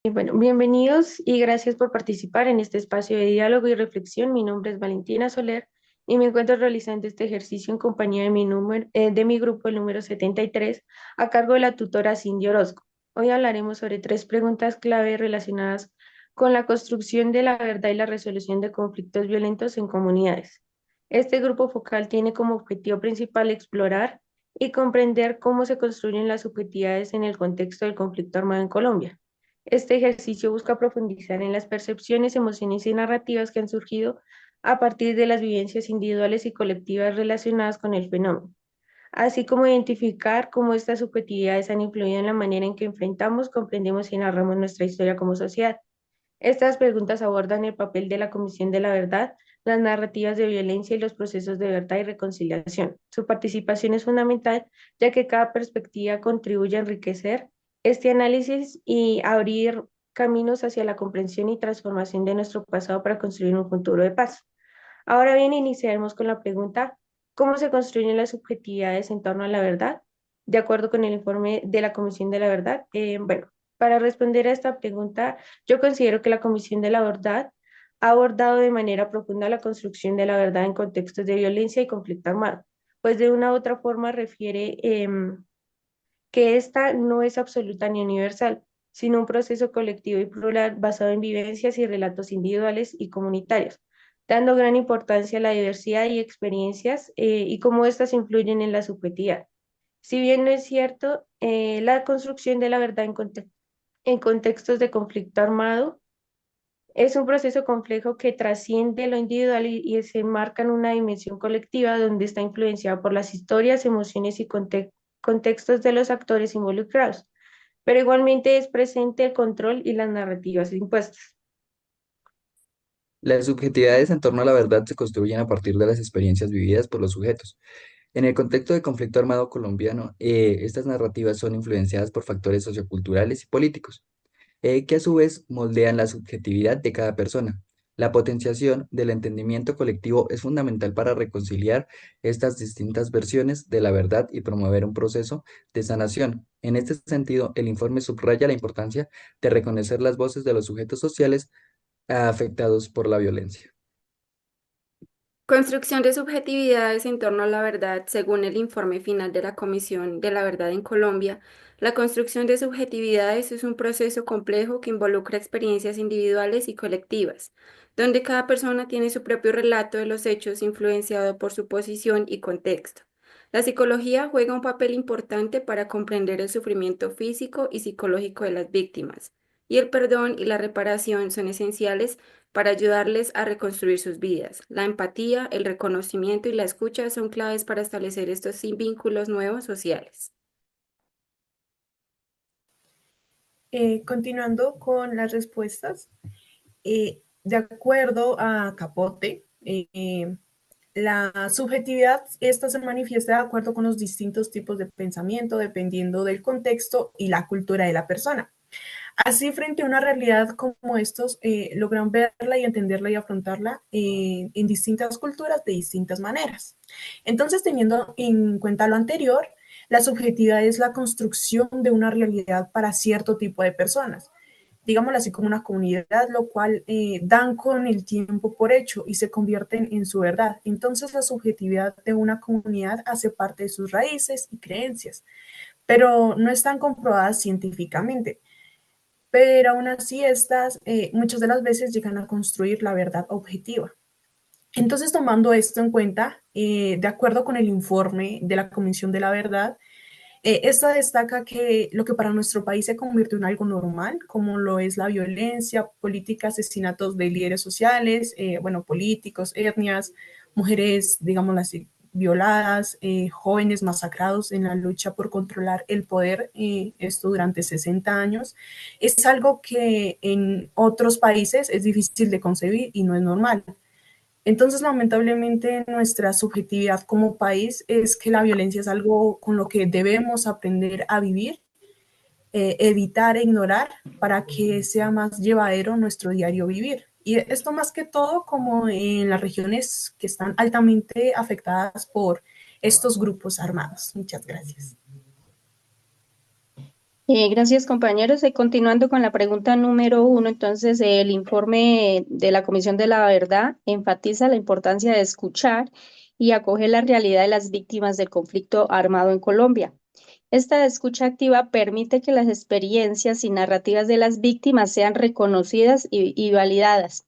Bueno, bienvenidos y gracias por participar en este espacio de diálogo y reflexión. Mi nombre es Valentina Soler y me encuentro realizando este ejercicio en compañía de de mi grupo, el número 73, a cargo de la tutora Cindy Orozco. Hoy hablaremos sobre tres preguntas clave relacionadas con la construcción de la verdad y la resolución de conflictos violentos en comunidades. Este grupo focal tiene como objetivo principal explorar y comprender cómo se construyen las subjetividades en el contexto del conflicto armado en Colombia. Este ejercicio busca profundizar en las percepciones, emociones y narrativas que han surgido a partir de las vivencias individuales y colectivas relacionadas con el fenómeno, así como identificar cómo estas subjetividades han influido en la manera en que enfrentamos, comprendemos y narramos nuestra historia como sociedad. Estas preguntas abordan el papel de la Comisión de la Verdad, las narrativas de violencia y los procesos de verdad y reconciliación. Su participación es fundamental, ya que cada perspectiva contribuye a enriquecer este análisis y abrir caminos hacia la comprensión y transformación de nuestro pasado para construir un futuro de paz. Ahora bien, iniciaremos con la pregunta, ¿cómo se construyen las subjetividades en torno a la verdad? De acuerdo con el informe de la Comisión de la Verdad, bueno, para responder a esta pregunta, yo considero que la Comisión de la Verdad ha abordado de manera profunda la construcción de la verdad en contextos de violencia y conflicto armado, pues de una u otra forma refiere que esta no es absoluta ni universal, sino un proceso colectivo y plural basado en vivencias y relatos individuales y comunitarios, dando gran importancia a la diversidad y experiencias y cómo éstas influyen en la subjetividad. Si bien no es cierto, la construcción de la verdad en contextos de conflicto armado es un proceso complejo que trasciende lo individual y se enmarca en una dimensión colectiva donde está influenciada por las historias, emociones y contextos de los actores involucrados, pero igualmente es presente el control y las narrativas impuestas. Las subjetividades en torno a la verdad se construyen a partir de las experiencias vividas por los sujetos. En el contexto de conflicto armado colombiano, estas narrativas son influenciadas por factores socioculturales y políticos, que a su vez moldean la subjetividad de cada persona. La potenciación del entendimiento colectivo es fundamental para reconciliar estas distintas versiones de la verdad y promover un proceso de sanación. En este sentido, el informe subraya la importancia de reconocer las voces de los sujetos sociales afectados por la violencia. Construcción de subjetividades en torno a la verdad. Según el informe final de la Comisión de la Verdad en Colombia, la construcción de subjetividades es un proceso complejo que involucra experiencias individuales y colectivas, donde cada persona tiene su propio relato de los hechos influenciado por su posición y contexto. La psicología juega un papel importante para comprender el sufrimiento físico y psicológico de las víctimas, y el perdón y la reparación son esenciales para ayudarles a reconstruir sus vidas. La empatía, el reconocimiento y la escucha son claves para establecer estos vínculos nuevos sociales. Continuando con las respuestas, de acuerdo a Capote, la subjetividad, esta se manifiesta de acuerdo con los distintos tipos de pensamiento, dependiendo del contexto y la cultura de la persona. Así, frente a una realidad como estos, logran verla y entenderla y afrontarla en distintas culturas de distintas maneras. Entonces, teniendo en cuenta lo anterior, la subjetividad es la construcción de una realidad para cierto tipo de personas, digámoslo así como una comunidad, lo cual dan con el tiempo por hecho y se convierten en su verdad. Entonces, la subjetividad de una comunidad hace parte de sus raíces y creencias, pero no están comprobadas científicamente, pero aún así estas muchas de las veces llegan a construir la verdad objetiva. Entonces, tomando esto en cuenta, de acuerdo con el informe de la Comisión de la Verdad, esta destaca que lo que para nuestro país se convirtió en algo normal, como lo es la violencia, política, asesinatos de líderes sociales, bueno, políticos, etnias, mujeres, digamos así, violadas, jóvenes masacrados en la lucha por controlar el poder, esto durante 60 años, es algo que en otros países es difícil de concebir y no es normal. Entonces, lamentablemente, nuestra subjetividad como país es que la violencia es algo con lo que debemos aprender a vivir, evitar e ignorar para que sea más llevadero nuestro diario vivir. Y esto más que todo como en las regiones que están altamente afectadas por estos grupos armados. Muchas gracias. Gracias, compañeros. Continuando con la pregunta número 1, entonces el informe de la Comisión de la Verdad enfatiza la importancia de escuchar y acoger la realidad de las víctimas del conflicto armado en Colombia. Esta escucha activa permite que las experiencias y narrativas de las víctimas sean reconocidas y validadas,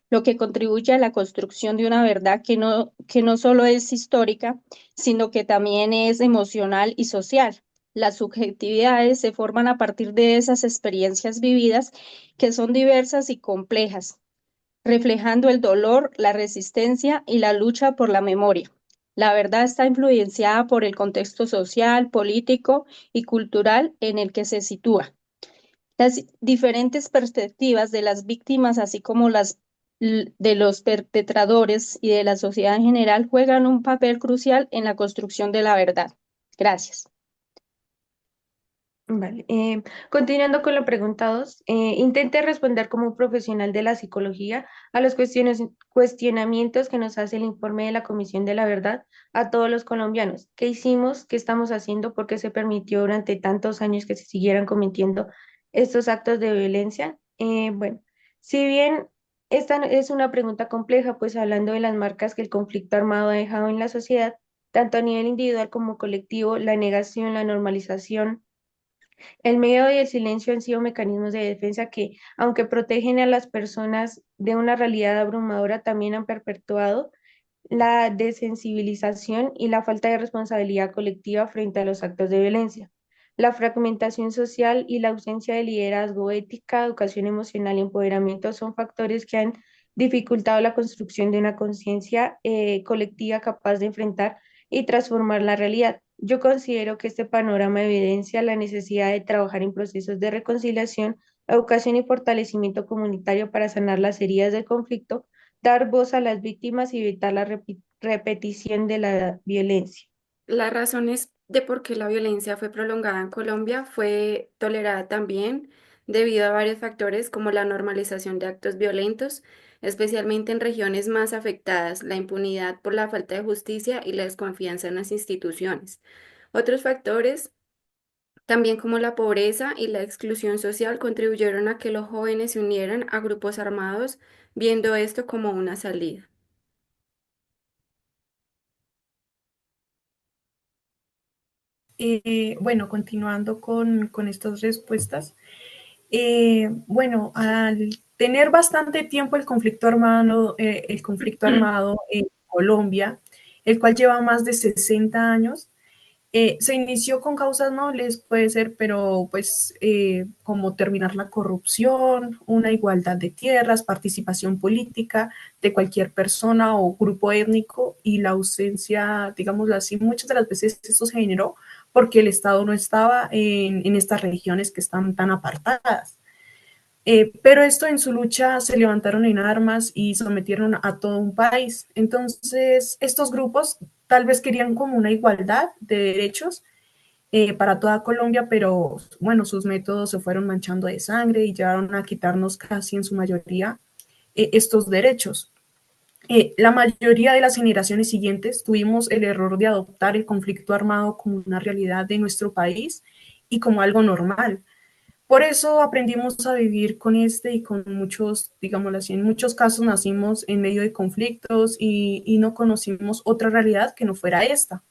lo que contribuye a la construcción de una verdad que no solo es histórica, sino que también es emocional y social. Las subjetividades se forman a partir de esas experiencias vividas que son diversas y complejas, reflejando el dolor, la resistencia y la lucha por la memoria. La verdad está influenciada por el contexto social, político y cultural en el que se sitúa. Las diferentes perspectivas de las víctimas, así como las de los perpetradores y de la sociedad en general, juegan un papel crucial en la construcción de la verdad. Gracias. Vale. Continuando con la pregunta 2, intente responder como profesional de la psicología a los cuestionamientos que nos hace el informe de la Comisión de la Verdad a todos los colombianos. ¿Qué hicimos? ¿Qué estamos haciendo? ¿Por qué se permitió durante tantos años que se siguieran cometiendo estos actos de violencia? Bueno, si bien esta es una pregunta compleja, pues hablando de las marcas que el conflicto armado ha dejado en la sociedad, tanto a nivel individual como colectivo, la negación, la normalización, el miedo y el silencio han sido mecanismos de defensa que, aunque protegen a las personas de una realidad abrumadora, también han perpetuado la desensibilización y la falta de responsabilidad colectiva frente a los actos de violencia. La fragmentación social y la ausencia de liderazgo, ética, educación emocional y empoderamiento son factores que han dificultado la construcción de una conciencia colectiva capaz de enfrentar y transformar la realidad. Yo considero que este panorama evidencia la necesidad de trabajar en procesos de reconciliación, educación y fortalecimiento comunitario para sanar las heridas del conflicto, dar voz a las víctimas y evitar la repetición de la violencia. Las razones de por qué la violencia fue prolongada en Colombia fue tolerada también debido a varios factores como la normalización de actos violentos, especialmente en regiones más afectadas, la impunidad por la falta de justicia y la desconfianza en las instituciones. Otros factores, también como la pobreza y la exclusión social, contribuyeron a que los jóvenes se unieran a grupos armados, viendo esto como una salida. Bueno, continuando con estas respuestas, bueno, al tener bastante tiempo el conflicto armado en Colombia, el cual lleva más de 60 años, se inició con causas nobles, puede ser, pero pues como terminar la corrupción, una igualdad de tierras, participación política de cualquier persona o grupo étnico y la ausencia, digámoslo así, muchas de las veces esto se generó porque el Estado no estaba en estas regiones que están tan apartadas. Pero esto en su lucha se levantaron en armas y sometieron a todo un país. Entonces, estos grupos tal vez querían como una igualdad de derechos para toda Colombia, pero bueno, sus métodos se fueron manchando de sangre y llegaron a quitarnos casi en su mayoría estos derechos. La mayoría de las generaciones siguientes tuvimos el error de adoptar el conflicto armado como una realidad de nuestro país y como algo normal. Por eso aprendimos a vivir con este y con muchos, digámoslo así, en muchos casos nacimos en medio de conflictos y no conocimos otra realidad que no fuera esta.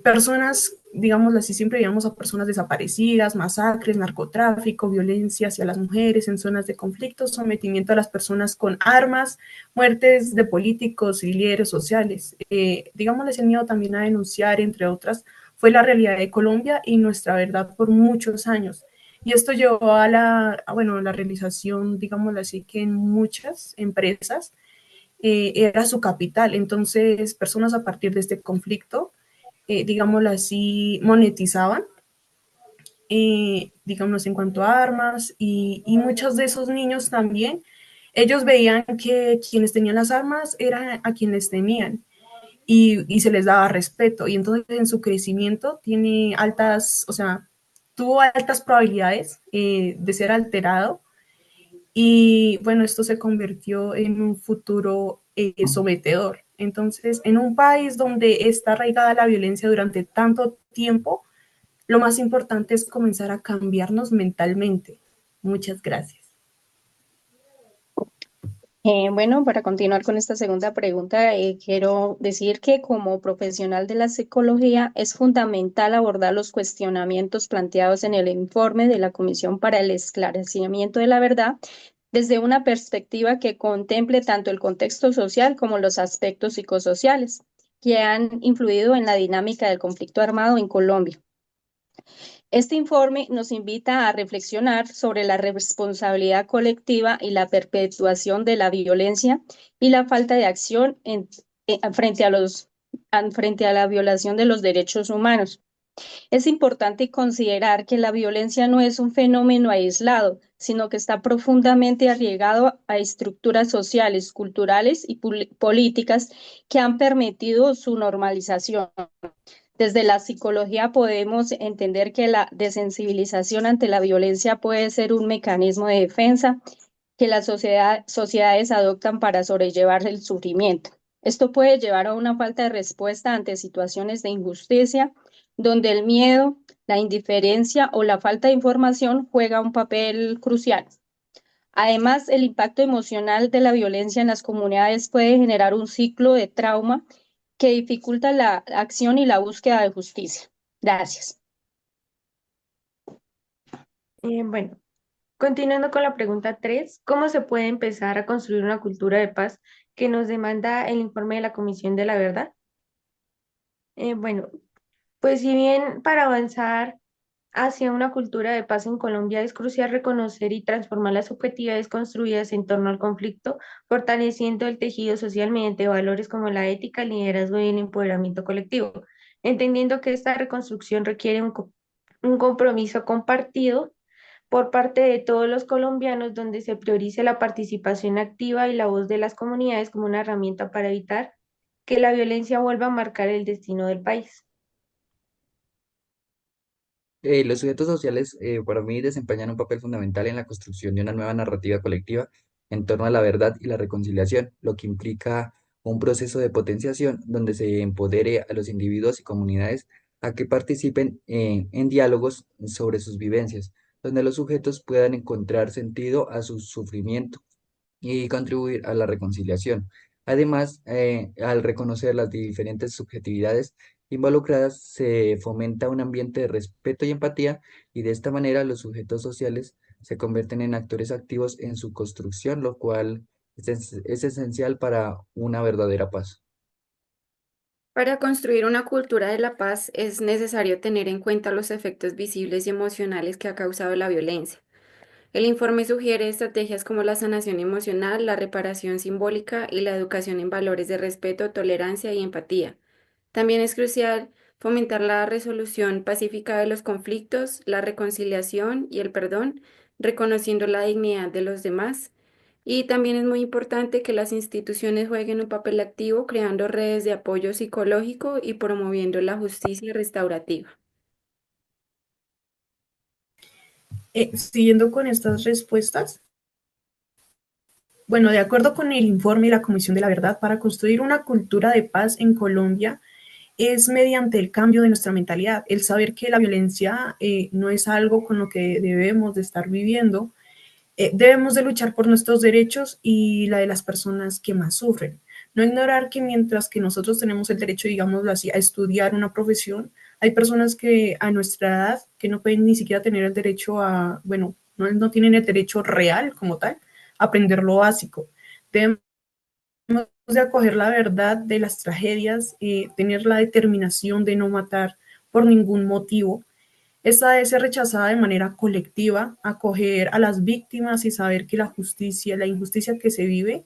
Personas, digámoslo así, siempre veíamos a personas desaparecidas, masacres, narcotráfico, violencia hacia las mujeres en zonas de conflicto, sometimiento a las personas con armas, muertes de políticos y líderes sociales. Digámosles el miedo también a denunciar, entre otras, fue la realidad de Colombia y nuestra verdad por muchos años. Y esto llevó a la realización, digámoslo así, que en muchas empresas era su capital. Entonces, personas a partir de este conflicto digámoslo así, monetizaban, digamos, en cuanto a armas, y muchos de esos niños también, ellos veían que quienes tenían las armas eran a quienes temían y se les daba respeto, y entonces en su crecimiento tiene altas, o sea, tuvo altas probabilidades de ser alterado, y bueno, esto se convirtió en un futuro sometedor. Entonces, en un país donde está arraigada la violencia durante tanto tiempo, Lo más importante es comenzar a cambiarnos mentalmente. Muchas gracias. Bueno, para continuar con esta segunda pregunta, quiero decir que como profesional de la psicología es fundamental abordar los cuestionamientos planteados en el informe de la Comisión para el Esclarecimiento de la Verdad desde una perspectiva que contemple tanto el contexto social como los aspectos psicosociales que han influido en la dinámica del conflicto armado en Colombia. Este informe nos invita a reflexionar sobre la responsabilidad colectiva y la perpetuación de la violencia y la falta de acción frente a la violación de los derechos humanos. Es importante considerar que la violencia no es un fenómeno aislado, sino que está profundamente arraigado a estructuras sociales, culturales y políticas que han permitido su normalización. Desde la psicología podemos entender que la desensibilización ante la violencia puede ser un mecanismo de defensa que las sociedades adoptan para sobrellevar el sufrimiento. Esto puede llevar a una falta de respuesta ante situaciones de injusticia, donde el miedo, la indiferencia o la falta de información juega un papel crucial. Además, el impacto emocional de la violencia en las comunidades puede generar un ciclo de trauma que dificulta la acción y la búsqueda de justicia. Gracias. Bueno, continuando con la pregunta 3, ¿cómo se puede empezar a construir una cultura de paz que nos demanda el informe de la Comisión de la Verdad? Bueno, pues si bien para avanzar hacia una cultura de paz en Colombia es crucial reconocer y transformar las subjetividades construidas en torno al conflicto, fortaleciendo el tejido social mediante valores como la ética, el liderazgo y el empoderamiento colectivo, entendiendo que esta reconstrucción requiere un compromiso compartido por parte de todos los colombianos, donde se priorice la participación activa y la voz de las comunidades como una herramienta para evitar que la violencia vuelva a marcar el destino del país. Los sujetos sociales, para mí, desempeñan un papel fundamental en la construcción de una nueva narrativa colectiva en torno a la verdad y la reconciliación, lo que implica un proceso de potenciación donde se empodere a los individuos y comunidades a que participen en diálogos sobre sus vivencias, donde los sujetos puedan encontrar sentido a su sufrimiento y contribuir a la reconciliación. Además, al reconocer las diferentes subjetividades involucradas, se fomenta un ambiente de respeto y empatía, y de esta manera los sujetos sociales se convierten en actores activos en su construcción, lo cual es esencial para una verdadera paz. Para construir una cultura de la paz es necesario tener en cuenta los efectos visibles y emocionales que ha causado la violencia. El informe sugiere estrategias como la sanación emocional, la reparación simbólica y la educación en valores de respeto, tolerancia y empatía. También es crucial fomentar la resolución pacífica de los conflictos, la reconciliación y el perdón, reconociendo la dignidad de los demás. Y también es muy importante que las instituciones jueguen un papel activo creando redes de apoyo psicológico y promoviendo la justicia restaurativa. Siguiendo con estas respuestas, bueno, de acuerdo con el informe y la Comisión de la Verdad, para construir una cultura de paz en Colombia es mediante el cambio de nuestra mentalidad, el saber que la violencia no es algo con lo que debemos de estar viviendo. Debemos de luchar por nuestros derechos y la de las personas que más sufren. No ignorar que mientras que nosotros tenemos el derecho, digámoslo así, a estudiar una profesión, hay personas que a nuestra edad que no pueden ni siquiera tener el derecho a, bueno, no tienen el derecho real como tal, a aprender lo básico. Debemos de acoger la verdad de las tragedias, tener la determinación de no matar por ningún motivo. Esta debe ser rechazada de manera colectiva, acoger a las víctimas y saber que la justicia, la injusticia que se vive,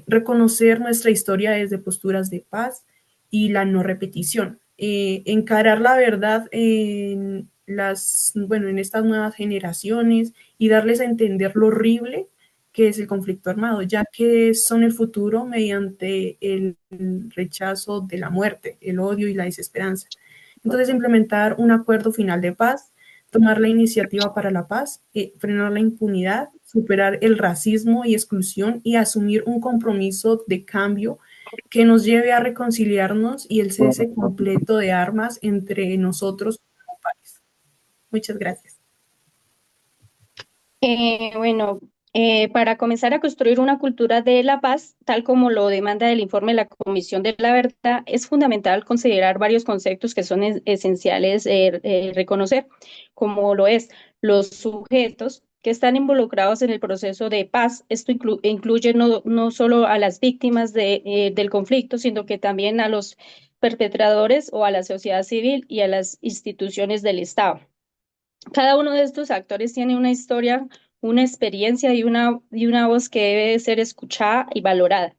reconocer nuestra historia desde posturas de paz y la no repetición. Encarar la verdad en estas nuevas generaciones y darles a entender lo horrible que es el conflicto armado, ya que son el futuro mediante el rechazo de la muerte, el odio y la desesperanza. Entonces, implementar un acuerdo final de paz, tomar la iniciativa para la paz, frenar la impunidad, superar el racismo y exclusión y asumir un compromiso de cambio que nos lleve a reconciliarnos y el cese completo de armas entre nosotros como Muchas gracias. Bueno, para comenzar a construir una cultura de la paz, tal como lo demanda el informe de la Comisión de la Verdad, es fundamental considerar varios conceptos que son esenciales reconocer, como lo es los sujetos que están involucrados en el proceso de paz. Esto incluye no solo a las víctimas del conflicto, sino que también a los perpetradores o a la sociedad civil y a las instituciones del Estado. Cada uno de estos actores tiene una historia, una experiencia y una voz que debe ser escuchada y valorada.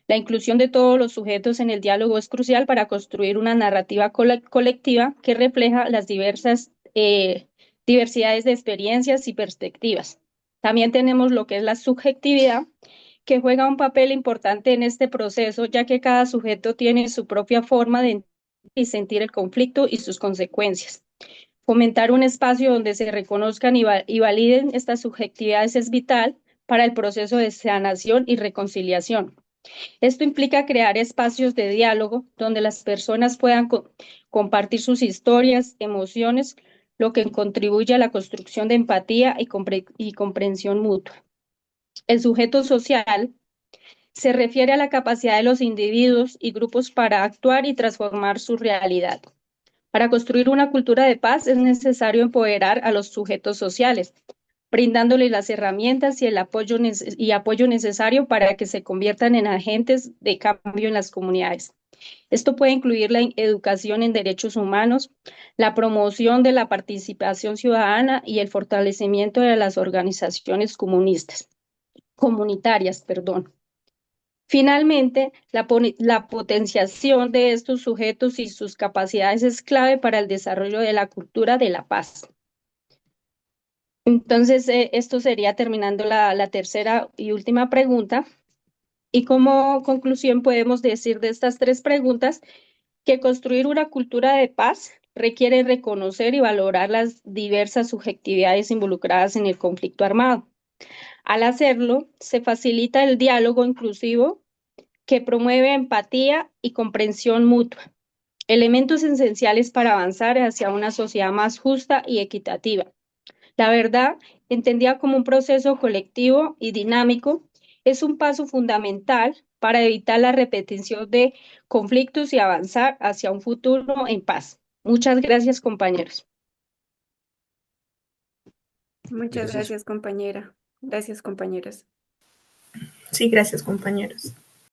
La inclusión de todos los sujetos en el diálogo es crucial para construir una narrativa colectiva que refleja las diversidades de experiencias y perspectivas. También tenemos lo que es la subjetividad, que juega un papel importante en este proceso, ya que cada sujeto tiene su propia forma de entender y sentir el conflicto y sus consecuencias. Fomentar un espacio donde se reconozcan y validen estas subjetividades es vital para el proceso de sanación y reconciliación. Esto implica crear espacios de diálogo donde las personas puedan compartir sus historias, emociones, lo que contribuye a la construcción de empatía y comprensión mutua. El sujeto social se refiere a la capacidad de los individuos y grupos para actuar y transformar su realidad. Para construir una cultura de paz es necesario empoderar a los sujetos sociales, brindándoles las herramientas y el apoyo necesario para que se conviertan en agentes de cambio en las comunidades. Esto puede incluir la educación en derechos humanos, la promoción de la participación ciudadana y el fortalecimiento de las organizaciones comunitarias. Finalmente, la potenciación de estos sujetos y sus capacidades es clave para el desarrollo de la cultura de la paz. Entonces, esto sería terminando la tercera y última pregunta. Y como conclusión podemos decir de estas tres preguntas que construir una cultura de paz requiere reconocer y valorar las diversas subjetividades involucradas en el conflicto armado. Al hacerlo, se facilita el diálogo inclusivo que promueve empatía y comprensión mutua, elementos esenciales para avanzar hacia una sociedad más justa y equitativa. La verdad, entendida como un proceso colectivo y dinámico, es un paso fundamental para evitar la repetición de conflictos y avanzar hacia un futuro en paz. Muchas gracias, compañeros. Muchas Gracias. gracias, compañera. Gracias, compañeros. Sí, gracias, compañeros.